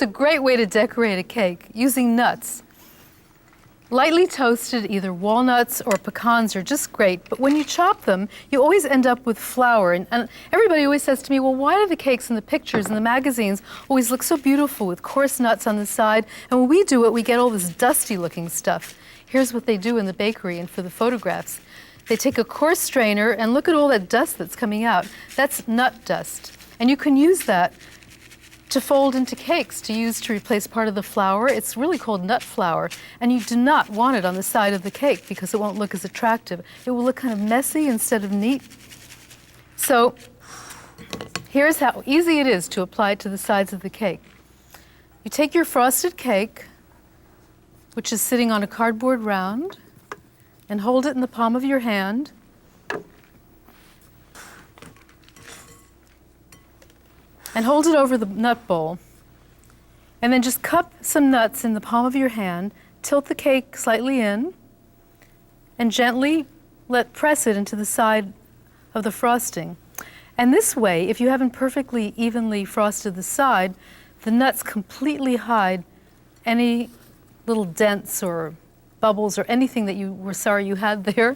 Here's a great way to decorate a cake using nuts. Lightly toasted, either walnuts or pecans are just great, but when you chop them, you always end up with flour. And everybody always says to me, well, why do the cakes in the pictures in the magazines always look so beautiful with coarse nuts on the side? And when we do it, we get all this dusty looking stuff. Here's what they do in the bakery and for the photographs. They take a coarse strainer and look at all that dust that's coming out. That's nut dust. And you can use that to fold into cakes, to use to replace part of the flour. It's really called nut flour, and you do not want it on the side of the cake because it won't look as attractive. It will look kind of messy instead of neat. So here's how easy it is to apply it to the sides of the cake. You take your frosted cake, which is sitting on a cardboard round, and hold it in the palm of your hand. And hold it over the nut bowl. And then just cup some nuts in the palm of your hand, tilt the cake slightly in, and gently press it into the side of the frosting. And this way, if you haven't perfectly evenly frosted the side, the nuts completely hide any little dents or bubbles or anything that you were sorry you had there.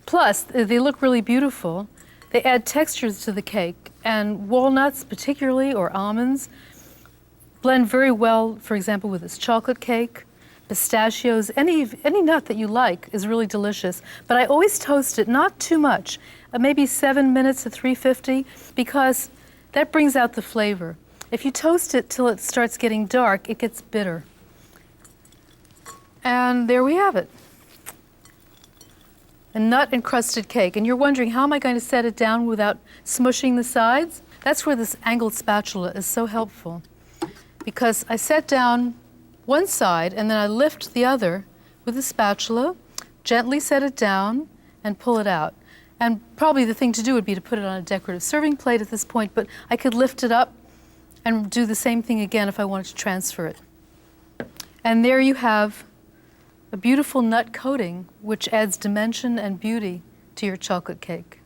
Plus, they look really beautiful. They add textures to the cake, and walnuts particularly, or almonds, blend very well, for example, with this chocolate cake. Pistachios, any nut that you like is really delicious. But I always toast it, not too much, maybe 7 minutes at 350, because that brings out the flavor. If you toast it till it starts getting dark, it gets bitter. And there we have it. A nut-encrusted cake. And you're wondering, how am I going to set it down without smushing the sides? That's where this angled spatula is so helpful. Because I set down one side and then I lift the other with the spatula, gently set it down, and pull it out. And probably the thing to do would be to put it on a decorative serving plate at this point, but I could lift it up and do the same thing again if I wanted to transfer it. And there you have a beautiful nut coating, which adds dimension and beauty to your chocolate cake.